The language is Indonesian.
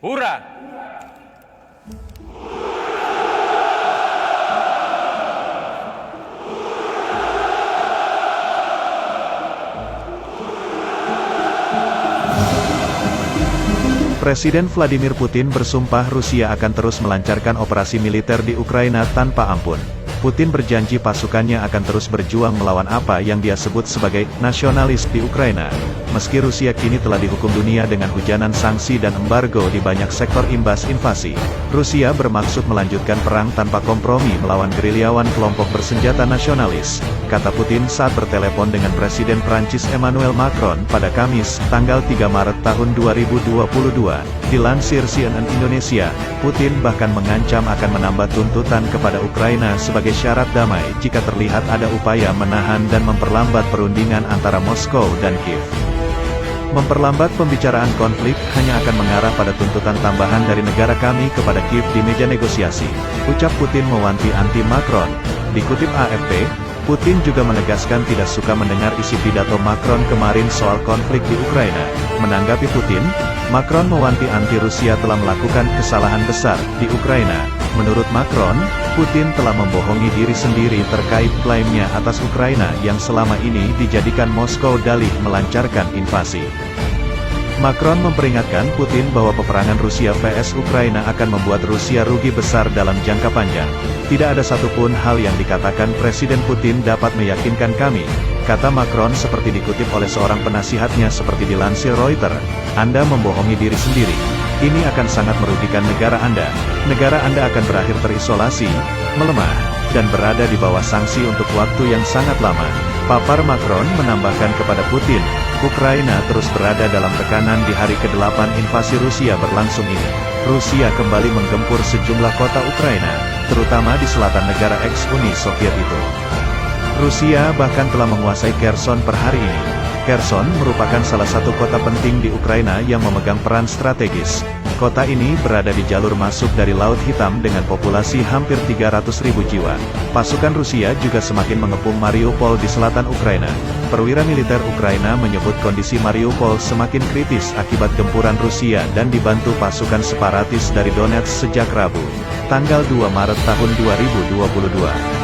Hura! Presiden Vladimir Putin bersumpah Rusia akan terus melancarkan operasi militer di Ukraina tanpa ampun. Putin berjanji pasukannya akan terus berjuang melawan apa yang dia sebut sebagai nasionalis di Ukraina. Meski Rusia kini telah dihukum dunia dengan hujanan sanksi dan embargo di banyak sektor imbas invasi, Rusia bermaksud melanjutkan perang tanpa kompromi melawan gerilyawan kelompok bersenjata nasionalis, kata Putin saat bertelepon dengan Presiden Prancis Emmanuel Macron pada Kamis, tanggal 3 Maret tahun 2022. Dilansir CNN Indonesia, Putin bahkan mengancam akan menambah tuntutan kepada Ukraina sebagai syarat damai jika terlihat ada upaya menahan dan memperlambat perundingan antara Moskow dan Kiev. Memperlambat pembicaraan konflik hanya akan mengarah pada tuntutan tambahan dari negara kami kepada Kiev di meja negosiasi, ucap Putin mewanti-anti Macron. Dikutip AFP, Putin juga menegaskan tidak suka mendengar isi pidato Macron kemarin soal konflik di Ukraina. Menanggapi Putin, Macron mewanti-anti Rusia telah melakukan kesalahan besar di Ukraina. Menurut Macron, Putin telah membohongi diri sendiri terkait klaimnya atas Ukraina yang selama ini dijadikan Moskow dalih melancarkan invasi. Macron memperingatkan Putin bahwa peperangan Rusia vs Ukraina akan membuat Rusia rugi besar dalam jangka panjang. Tidak ada satupun hal yang dikatakan Presiden Putin dapat meyakinkan kami, kata Macron seperti dikutip oleh seorang penasihatnya seperti dilansir Reuters. Anda membohongi diri sendiri. Ini akan sangat merugikan negara Anda. Negara Anda akan berakhir terisolasi, melemah, dan berada di bawah sanksi untuk waktu yang sangat lama. Papar Macron menambahkan kepada Putin, Ukraina terus berada dalam tekanan di hari ke-8 invasi Rusia berlangsung ini. Rusia kembali menggempur sejumlah kota Ukraina, terutama di selatan negara ex-Uni Soviet itu. Rusia bahkan telah menguasai Kherson per hari ini. Kherson merupakan salah satu kota penting di Ukraina yang memegang peran strategis. Kota ini berada di jalur masuk dari Laut Hitam dengan populasi hampir 300.000 jiwa. Pasukan Rusia juga semakin mengepung Mariupol di selatan Ukraina. Perwira militer Ukraina menyebut kondisi Mariupol semakin kritis akibat gempuran Rusia dan dibantu pasukan separatis dari Donetsk sejak Rabu, tanggal 2 Maret tahun 2022.